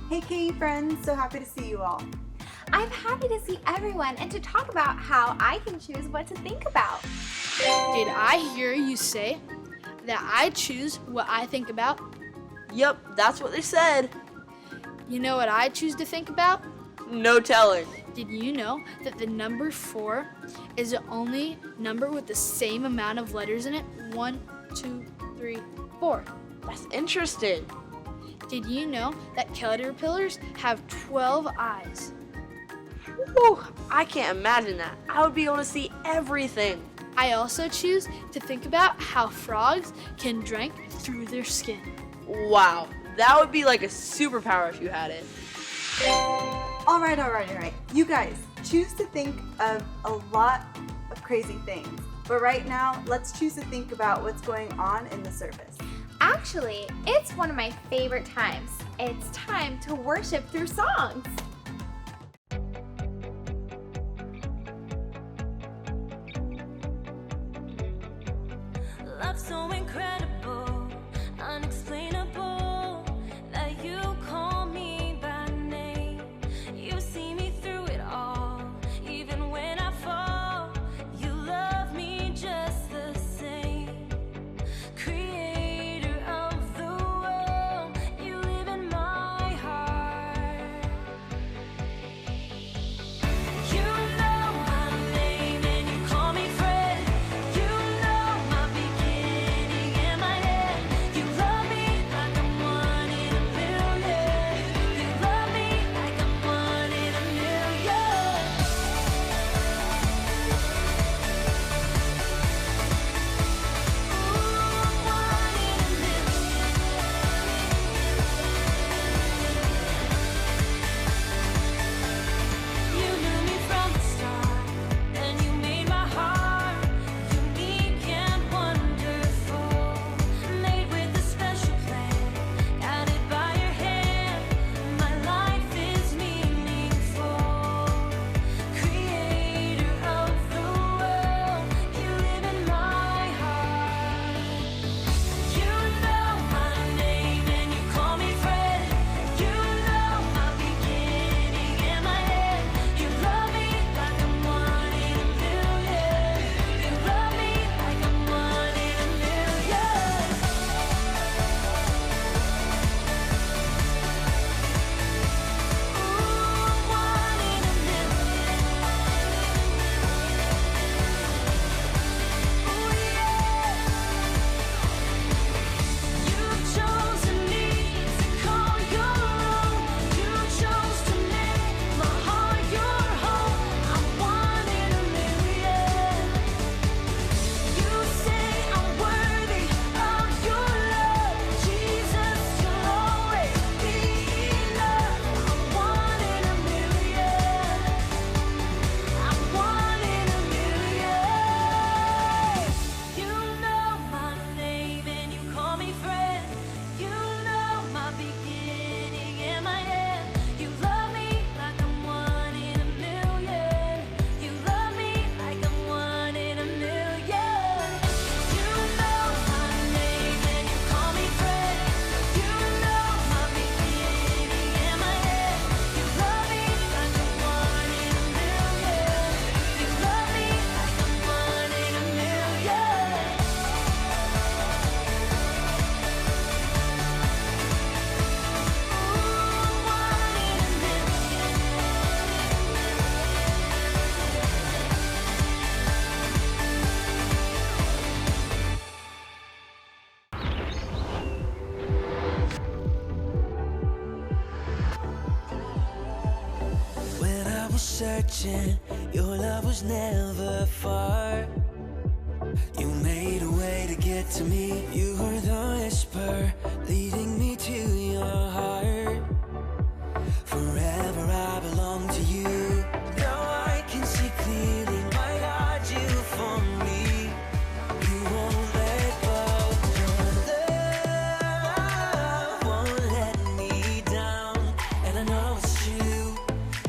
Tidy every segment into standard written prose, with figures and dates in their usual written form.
Hey Katie friends, so happy to see you all. I'm happy to see everyone and to talk about how I can choose what to think about. Did I hear you say that I choose what I think about? Yep, that's what they said. You know what I choose to think about? No telling. Did you know that the number 4 is the only number with the same amount of letters in it? 1, 2, 3, 4. That's interesting. Did you know that caterpillars have 12 eyes? Whew, I can't imagine that. I would be able to see everything. I also choose to think about how frogs can drink through their skin. Wow, that would be like a superpower if you had it. All right. You guys, choose to think of a lot of crazy things. But right now, let's choose to think about what's going on in the service. Actually, it's one of my favorite times. It's time to worship through songs. Love so incredible, unexplainable, that you call me by name. You see me through it all, even when I fall. You love me just the same. Creator of the world, you live in my heart. You know my name and you call me friend. You know my beginning and my end. You love me like I'm one in a million. You love me like I'm one in a million. Ooh, one in a million. You knew me from the start, and you made my heart unique and wonderful. Made with a special plan, guided by your hand. My life is meaningful. Creator of the world, you live in my heart. You know my name and you call me friend. You know my beginning and my end. You love me like I'm one in a million. You love me like I'm one in a million. Ooh, one in a million. Ooh, yeah. You've chosen me to call your own. You chose to make my heart your home. I'm one in a million. You say I'm worthy of your love. Jesus, you'll always be enough. I'm one in a million. I'm one in a million. You know my name and you call me friend. You know my beginning and my end. You love me like I'm one in a million. You love me like I'm one in a million. You know my name and you call me friend. You know my beginning and my end. You love me like I'm one in a million. You love me like I'm one in a million. Ooh, one in a When I was searching, your love was never far. You made a way to get to me. You were the whisper leading me to your heart. Forever I belong to you. Now I can see clearly, my God, you for me. You won't let go. Your love won't let me down. And I know it's true.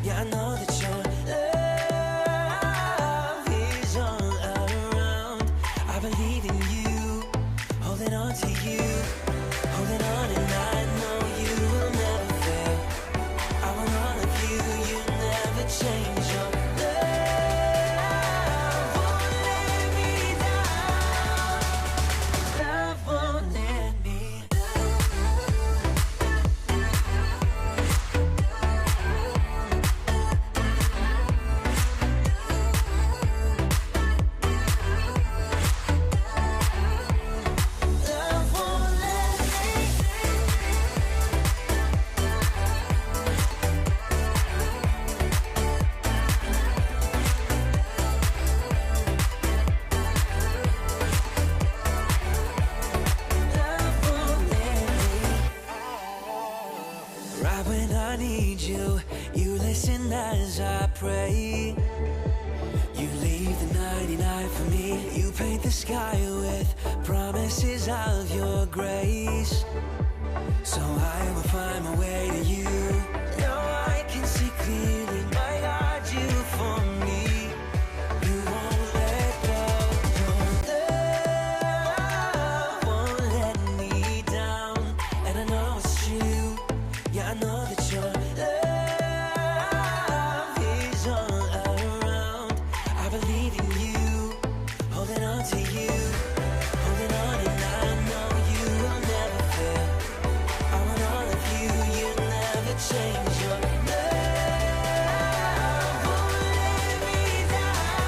Yeah, I know that your love is all around. I believe in you, holding on to you, holding on, and I know you Right when I need you, you listen as I pray. You leave the 99 for me. You paint the sky with promises of your grace. So I will find my way to you. Now I can see clearly, my God, you for me. You won't let go. Your love won't let me down. And I know it's true. Yeah, I know that your love is all around. I believe in you, holding on to you, holding on, and I know you will never fail. I want all of you, you never change. Your love won't let me down.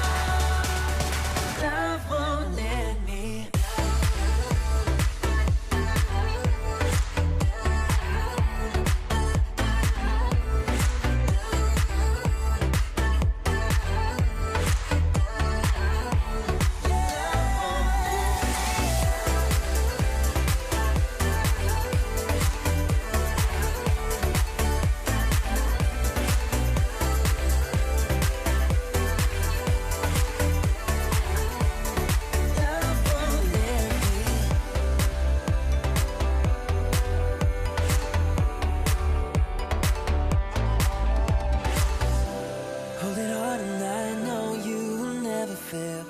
Love won't let me holding on, and I know you will never fail.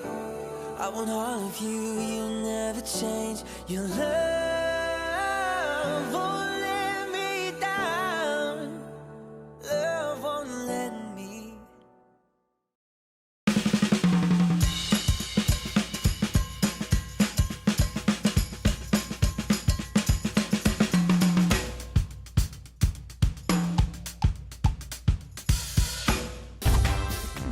I want all of you, you'll never change. Your love won't let me down. Love won't let me.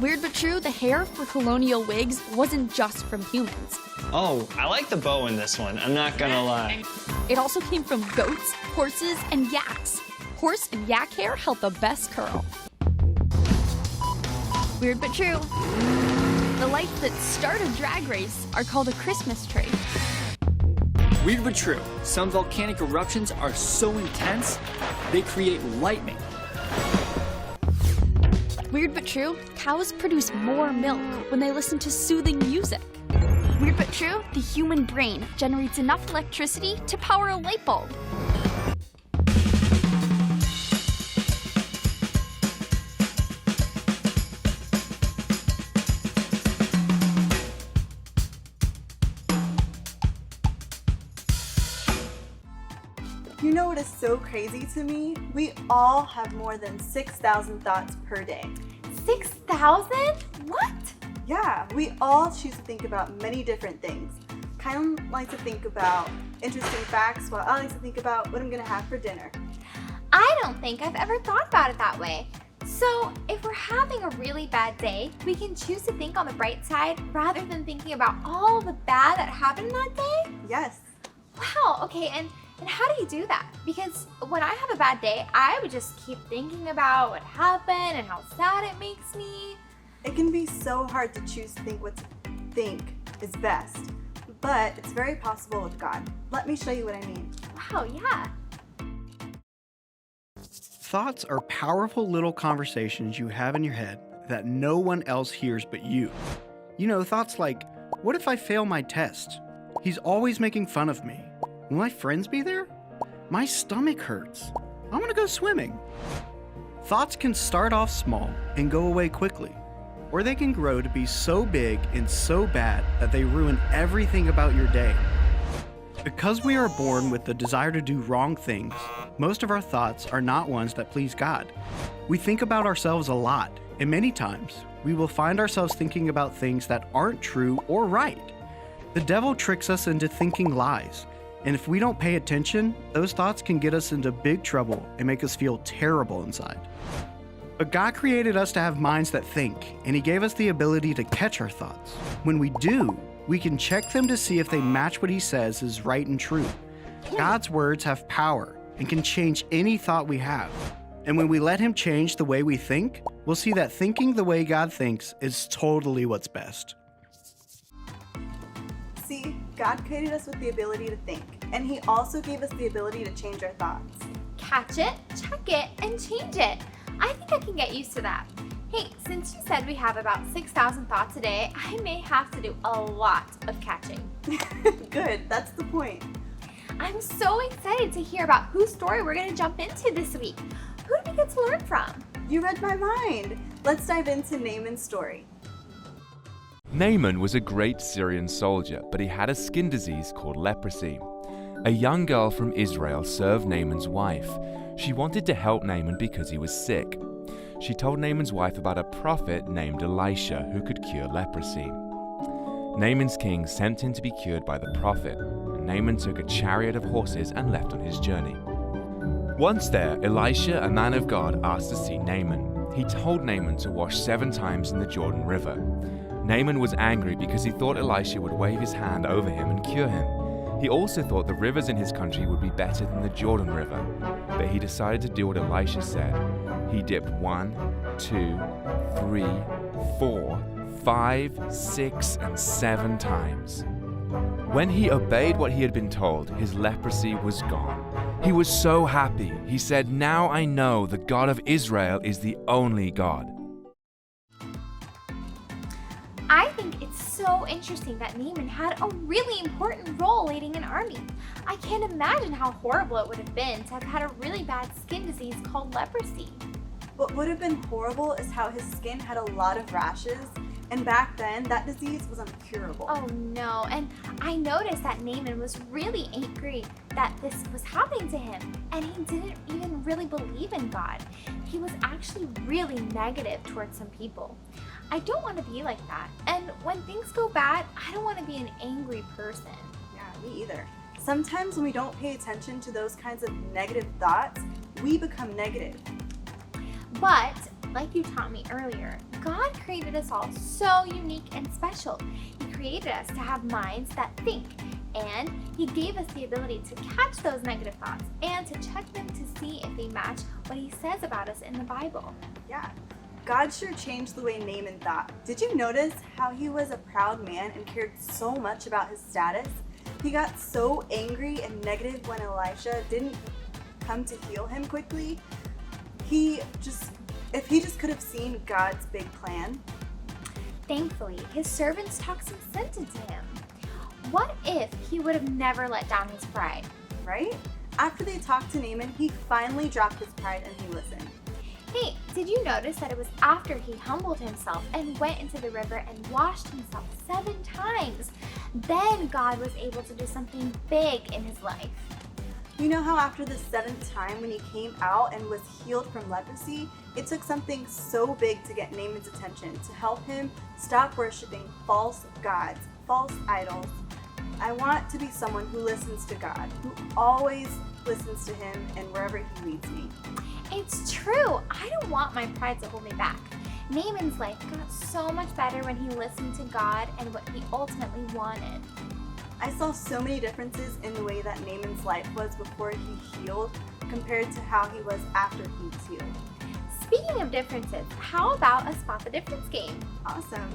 Weird but true, the hair for colonial wigs wasn't just from humans. Oh, I like the bow in this one, I'm not gonna lie. It also came from goats, horses, and yaks. Horse and yak hair held the best curl. Weird but true. The lights that start a drag race are called a Christmas tree. Weird but true, some volcanic eruptions are so intense, they create lightning. Weird but true, cows produce more milk when they listen to soothing music. Weird but true, the human brain generates enough electricity to power a light bulb. You know what is so crazy to me? We all have more than 6,000 thoughts per day. 6,000? What? Yeah, we all choose to think about many different things. Kyle likes to think about interesting facts, while I like to think about what I'm gonna have for dinner. I don't think I've ever thought about it that way. So, if we're having a really bad day, we can choose to think on the bright side rather than thinking about all the bad that happened that day? Yes. Wow, okay, and how do you do that? Because when I have a bad day, I would just keep thinking about what happened and how sad it makes me. It can be so hard to choose to think what to think is best, but it's very possible with God. Let me show you what I mean. Wow, yeah. Thoughts are powerful little conversations you have in your head that no one else hears but you. You know, thoughts like, what if I fail my test? He's always making fun of me. Will my friends be there? My stomach hurts. I want to go swimming. Thoughts can start off small and go away quickly, or they can grow to be so big and so bad that they ruin everything about your day. Because we are born with the desire to do wrong things, most of our thoughts are not ones that please God. We think about ourselves a lot, and many times we will find ourselves thinking about things that aren't true or right. The devil tricks us into thinking lies, and if we don't pay attention, those thoughts can get us into big trouble and make us feel terrible inside. But God created us to have minds that think, and He gave us the ability to catch our thoughts. When we do, we can check them to see if they match what He says is right and true. God's words have power and can change any thought we have. And when we let Him change the way we think, we'll see that thinking the way God thinks is totally what's best. See, God created us with the ability to think, and He also gave us the ability to change our thoughts. catch it, check it, and change it. I think I can get used to that. Hey, since you said we have about 6,000 thoughts a day, I may have to do a lot of catching. Good, that's the point. I'm so excited to hear about whose story we're going to jump into this week. Who do we get to learn from? You read my mind. Let's dive into Naaman's story. Naaman was a great Syrian soldier, but he had a skin disease called leprosy. A young girl from Israel served Naaman's wife. She wanted to help Naaman because he was sick. She told Naaman's wife about a prophet named Elisha who could cure leprosy. Naaman's king sent him to be cured by the prophet, and Naaman took a chariot of horses and left on his journey. Once there, Elisha, a man of God, asked to see Naaman. He told Naaman to wash 7 times in the Jordan River. Naaman was angry because he thought Elisha would wave his hand over him and cure him. He also thought the rivers in his country would be better than the Jordan River, but he decided to do what Elisha said. He dipped 1, 2, 3, 4, 5, 6, and 7 times. When he obeyed what he had been told, his leprosy was gone. He was so happy. He said, "Now I know the God of Israel is the only God." I think it's so interesting that Naaman had a really important role leading an army. I can't imagine how horrible it would have been to have had a really bad skin disease called leprosy. What would have been horrible is how his skin had a lot of rashes, and back then that disease was incurable. Oh no, and I noticed that Naaman was really angry that this was happening to him, and he didn't even really believe in God. He was actually really negative towards some people. I don't want to be like that, and when things go bad, I don't want to be an angry person. Yeah, me either. Sometimes when we don't pay attention to those kinds of negative thoughts, we become negative. But, like you taught me earlier, God created us all so unique and special. He created us to have minds that think, and He gave us the ability to catch those negative thoughts and to check them to see if they match what He says about us in the Bible. Yeah, God sure changed the way Naaman thought. Did you notice how he was a proud man and cared so much about his status? He got so angry and negative when Elisha didn't come to heal him quickly. If he just could have seen God's big plan. Thankfully, his servants talked some sense into him. What if he would have never let down his pride? Right? After they talked to Naaman, he finally dropped his pride and he listened. Hey, did you notice that it was after he humbled himself and went into the river and washed himself 7 times? Then God was able to do something big in his life. You know how after the 7th time when he came out and was healed from leprosy, it took something so big to get Naaman's attention, to help him stop worshiping false gods, false idols. I want to be someone who listens to God, who always listens to Him and wherever He leads me. It's true. I don't want my pride to hold me back. Naaman's life got so much better when he listened to God and what he ultimately wanted. I saw so many differences in the way that Naaman's life was before he healed compared to how he was after he was healed. Speaking of differences, how about a Spot the Difference game? Awesome.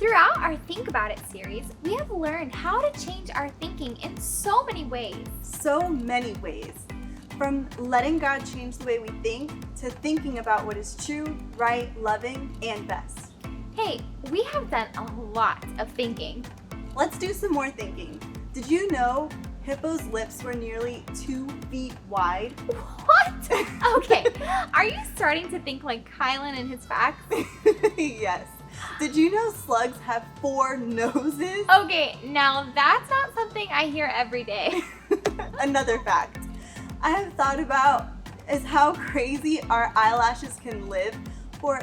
Throughout our Think About It series, we have learned how to change our thinking in so many ways. So many ways. From letting God change the way we think to thinking about what is true, right, loving, and best. Hey, we have done a lot of thinking. Let's do some more thinking. Did you know Hippo's lips were nearly 2 feet wide? What? Okay, are you starting to think like Kylan and his facts? Yes. Did you know slugs have 4 noses? Okay, now that's not something I hear every day. Another fact I have thought about is how crazy our eyelashes can live for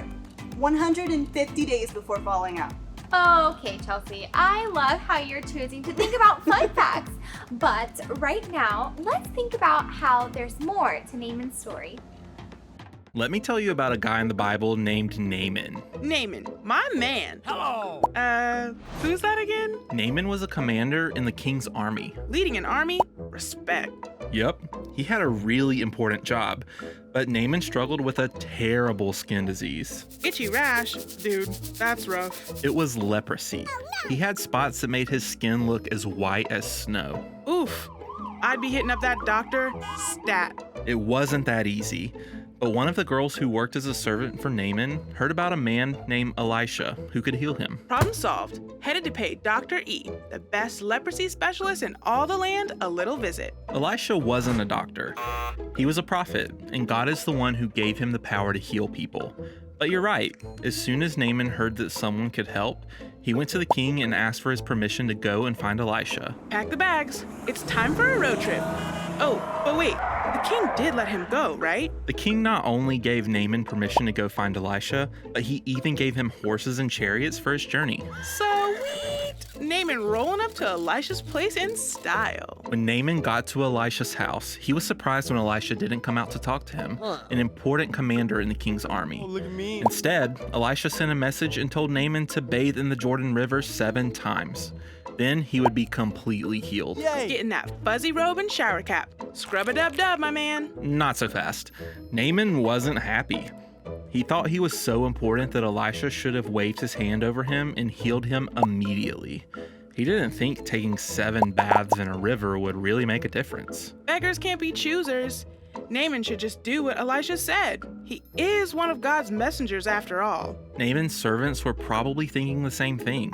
150 days before falling out. Okay, Chelsea, I love how you're choosing to think about fun facts. But right now, let's think about how there's more to Naaman's story. Let me tell you about a guy in the Bible named Naaman. Naaman, my man. Hello. Who's that again? Naaman was a commander in the king's army. Leading an army? Respect. Yep, he had a really important job, but Naaman struggled with a terrible skin disease. Itchy rash? Dude, that's rough. It was leprosy. He had spots that made his skin look as white as snow. Oof. I'd be hitting up that doctor stat. It wasn't that easy. But one of the girls who worked as a servant for Naaman heard about a man named Elisha who could heal him. Problem solved. Headed to pay Dr. E, the best leprosy specialist in all the land, a little visit. Elisha wasn't a doctor. He was a prophet, and God is the one who gave him the power to heal people. But you're right. As soon as Naaman heard that someone could help, he went to the king and asked for his permission to go and find Elisha. Pack the bags. It's time for a road trip. Oh, but wait. The king did let him go, right? The king not only gave Naaman permission to go find Elisha, but he even gave him horses and chariots for his journey. Sweet! Naaman rolling up to Elisha's place in style. When Naaman got to Elisha's house, he was surprised when Elisha didn't come out to talk to him, an important commander in the king's army. Oh, look at me. Instead, Elisha sent a message and told Naaman to bathe in the Jordan River 7 times. Then he would be completely healed. Yay. Getting that fuzzy robe and shower cap. Scrub-a-dub-dub, my man. Not so fast. Naaman wasn't happy. He thought he was so important that Elisha should have waved his hand over him and healed him immediately. He didn't think taking 7 baths in a river would really make a difference. Beggars can't be choosers. Naaman should just do what Elisha said. He is one of God's messengers after all. Naaman's servants were probably thinking the same thing,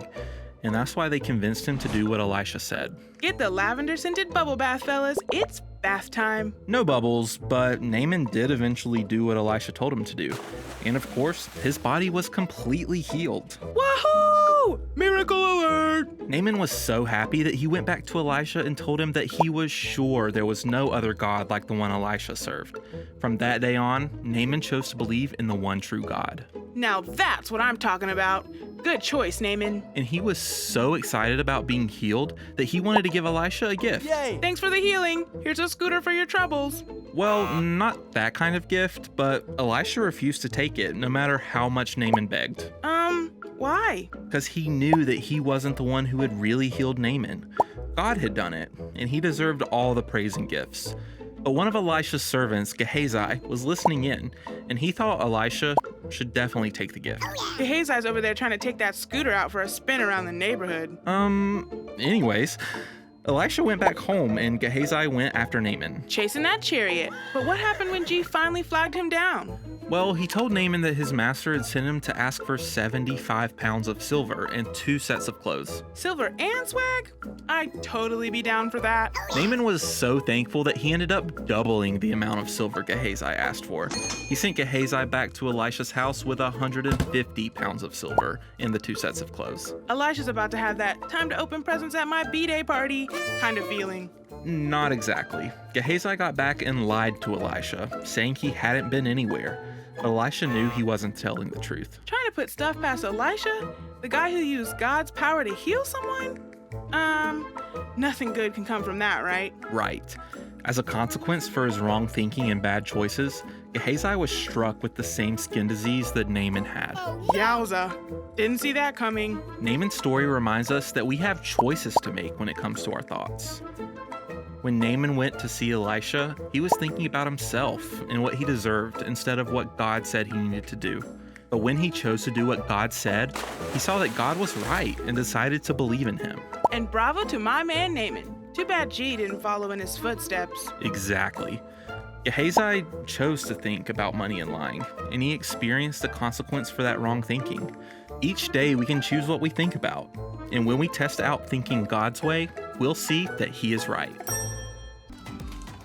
and that's why they convinced him to do what Elisha said. Get the lavender-scented bubble bath, fellas. It's bath time. No bubbles, but Naaman did eventually do what Elisha told him to do. And of course, his body was completely healed. Woohoo! Miracle alert! Naaman was so happy that he went back to Elisha and told him that he was sure there was no other God like the one Elisha served. From that day on, Naaman chose to believe in the one true God. Now that's what I'm talking about. Good choice, Naaman. And he was so excited about being healed that he wanted to give Elisha a gift. Yay! Thanks for the healing. Here's a scooter for your troubles. Well, not that kind of gift, but Elisha refused to take it, no matter how much Naaman begged. Why? Because he knew that he wasn't the one who had really healed Naaman. God had done it, and he deserved all the praise and gifts. But one of Elisha's servants, Gehazi, was listening in, and he thought Elisha should definitely take the gift. Gehazi's over there trying to take that scooter out for a spin around the neighborhood. Anyways, Elisha went back home and Gehazi went after Naaman. Chasing that chariot. But what happened when G finally flagged him down? Well, he told Naaman that his master had sent him to ask for 75 pounds of silver and 2 sets of clothes. Silver and swag? I'd totally be down for that. Naaman was so thankful that he ended up doubling the amount of silver Gehazi asked for. He sent Gehazi back to Elisha's house with 150 pounds of silver and the 2 sets of clothes. Elisha's about to have that time to open presents at my B-Day party kind of feeling. Not exactly. Gehazi got back and lied to Elisha, saying he hadn't been anywhere. But Elisha knew he wasn't telling the truth. Trying to put stuff past Elisha? The guy who used God's power to heal someone? Nothing good can come from that, right? Right. As a consequence for his wrong thinking and bad choices, Gehazi was struck with the same skin disease that Naaman had. Yowza. Didn't see that coming. Naaman's story reminds us that we have choices to make when it comes to our thoughts. When Naaman went to see Elisha, he was thinking about himself and what he deserved instead of what God said he needed to do. But when he chose to do what God said, he saw that God was right and decided to believe in him. And bravo to my man Naaman. Too bad G didn't follow in his footsteps. Exactly. Gehazi chose to think about money and lying, and he experienced the consequence for that wrong thinking. Each day we can choose what we think about, and when we test out thinking God's way, we'll see that he is right.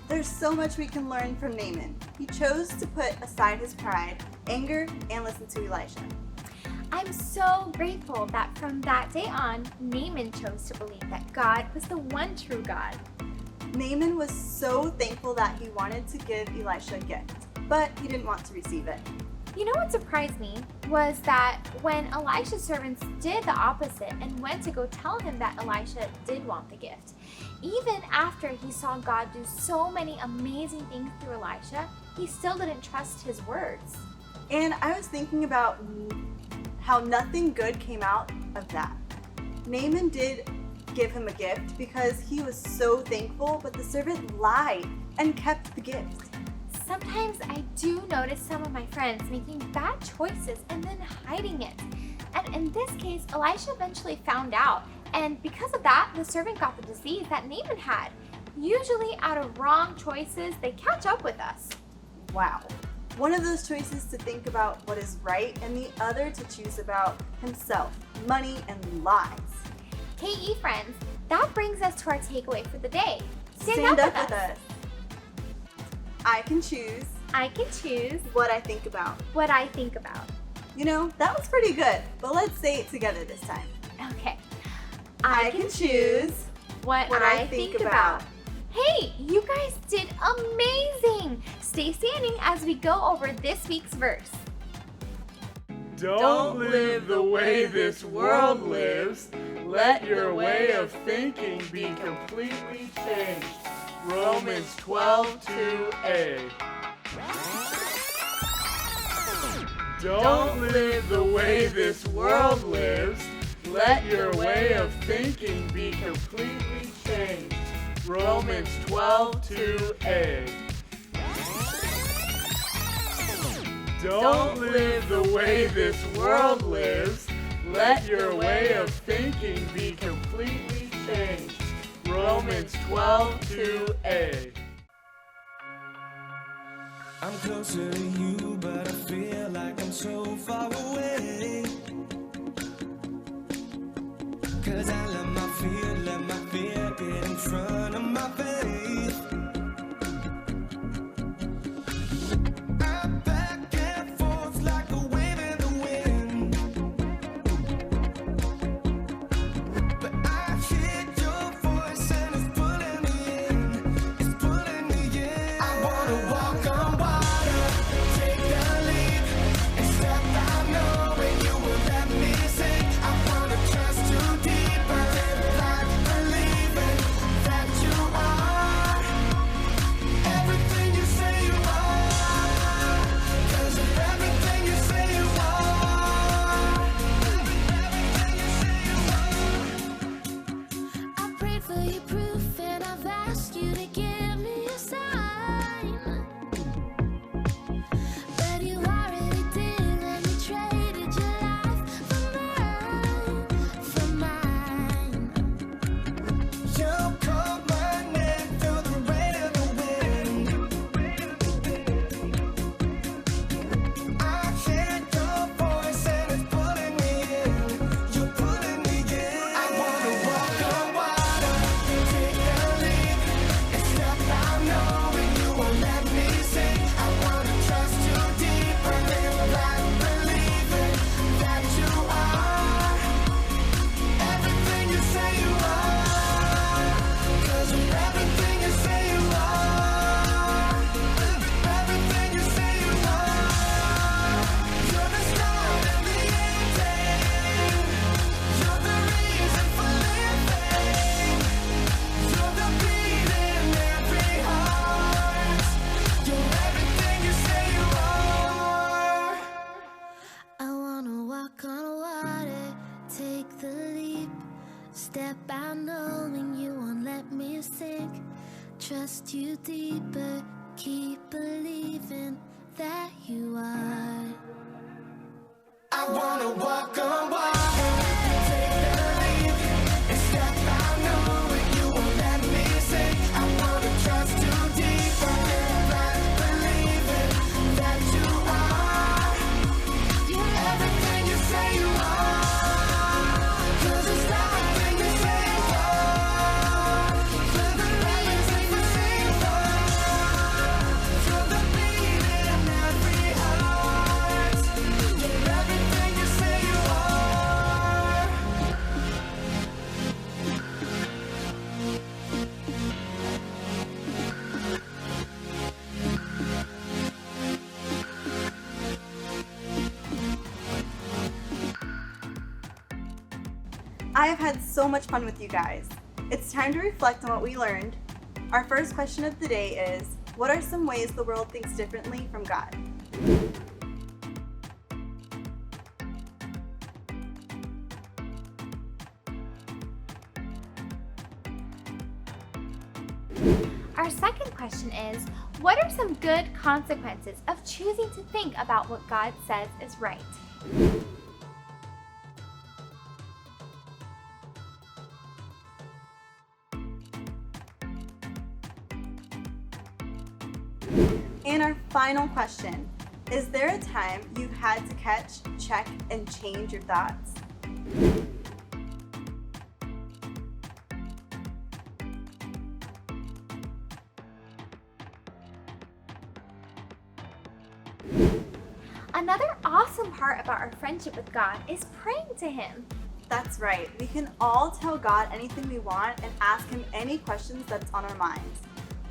There's so much we can learn from Naaman. He chose to put aside his pride, anger, and listen to Elisha. I'm so grateful that from that day on, Naaman chose to believe that God was the one true God. Naaman was so thankful that he wanted to give Elisha a gift, but he didn't want to receive it. You know what surprised me was that when Elisha's servants did the opposite and went to go tell him that Elisha did want the gift, even after he saw God do so many amazing things through Elisha, he still didn't trust his words. And I was thinking about how nothing good came out of that. Naaman did give him a gift because he was so thankful, but the servant lied and kept the gift. Sometimes I do notice some of my friends making bad choices and then hiding it. And in this case, Elisha eventually found out, and because of that, the servant got the disease that Naaman had. Usually out of wrong choices, they catch up with us. Wow. One of those choices to think about what is right, and the other to choose about himself, money, and lies. Hey, friends, that brings us to our takeaway for the day. Stand up with us. I can choose. I can choose what I think about. What I think about. You know, that was pretty good, but let's say it together this time. Okay. I can choose what I think about. Hey, you guys did amazing! Stay standing as we go over this week's verse. Don't live the way this world lives. Let your way of thinking be completely changed. Romans 12:2a. Don't live the way this world lives. Let your way of thinking be completely changed. Romans 12:2a. Don't live the way this world lives. Let your way of thinking be completely changed. Romans 12:2a. I'm closer to you, but I feel like I'm so far away. 'Cause I let my fear get in front of my faith. I'm back and forth like a wave in the wind. But I hear your voice and it's pulling me in. It's pulling me in. I wanna walk on water, take the leap, and step out knowing you will let me sink. I wanna trust you deeper, live life believing that you are everything you say you are. 'Cause of everything you say you are. I prayed for your proof and I've asked you to give me a sign. But you already did and you traded your life for mine. You called my name through the rain and the wind. I hear your voice and it's pulling me in. You're pulling me in. I wanna walk on water, take a leap, and step out knowing you won't let me sink. I wanna trust you deeper, live life believing that you are everything you say you are. 'Cause of everything you say you are. Everything you say you are. You're the start and the ending. You're the reason for living. You're the beat in every heart. You're everything you say you are. I wanna walk on water, take the leap, step out knowing you won't let me sink. Trust you deeper, keep believing that you are I wanna walk on water. Take the leap and step out knowing you won't let me sink. I wanna trust too deep, but live life believing that you are everything you say you are. 'Cause it's everything you say you are. For the moments we can sing for, for the beat in every heart. You're everything you say you are. I have had so much fun with you guys. It's time to reflect on what we learned. Our first question of the day is, what are some ways the world thinks differently from God? Our second question is, what are some good consequences of choosing to think about what God says is right? And our final question, is there a time you've had to catch, check, and change your thoughts? Another awesome part about our friendship with God is praying to Him. That's right. We can all tell God anything we want and ask Him any questions that's on our minds.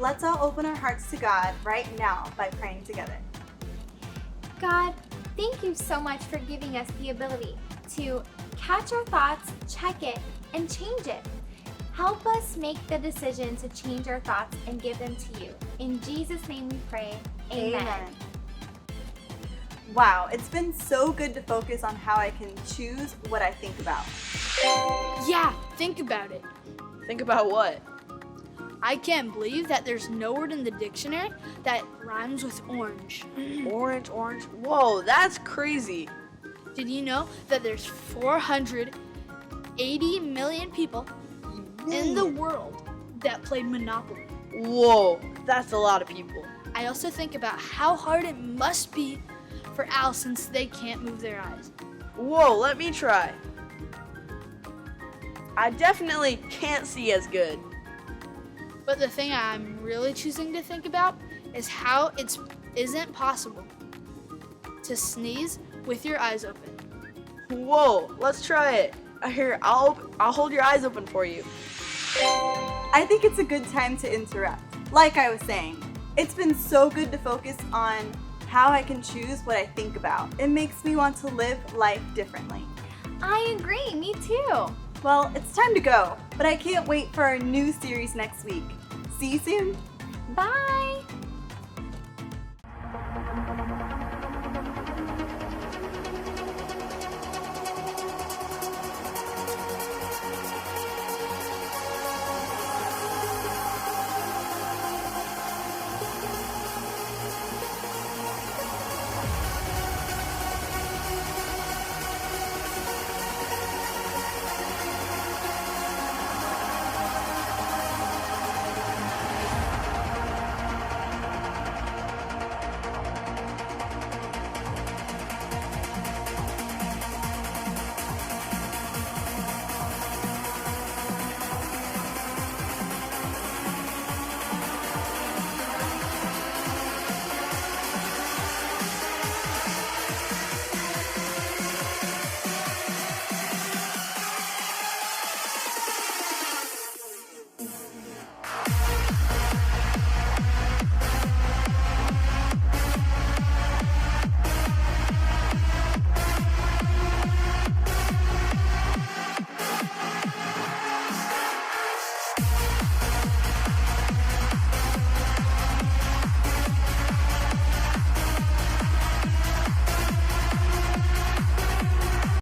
Let's all open our hearts to God right now by praying together. God, thank you so much for giving us the ability to catch our thoughts, check it, and change it. Help us make the decision to change our thoughts and give them to you. In Jesus' name we pray. Amen. Wow, it's been so good to focus on how I can choose what I think about. Yeah, think about it. Think about what? I can't believe that there's no word in the dictionary that rhymes with orange. Orange. Whoa, that's crazy. Did you know that there's 480 million people in the world that played Monopoly? Whoa, that's a lot of people. I also think about how hard it must be for owls since they can't move their eyes. Whoa, let me try. I definitely can't see as good. But the thing I'm really choosing to think about is how it isn't possible to sneeze with your eyes open. Whoa, let's try it. Here, I'll hold your eyes open for you. I think it's a good time to interrupt. Like I was saying, it's been so good to focus on how I can choose what I think about. It makes me want to live life differently. I agree, me too. Well, it's time to go, but I can't wait for our new series next week. See you soon. Bye.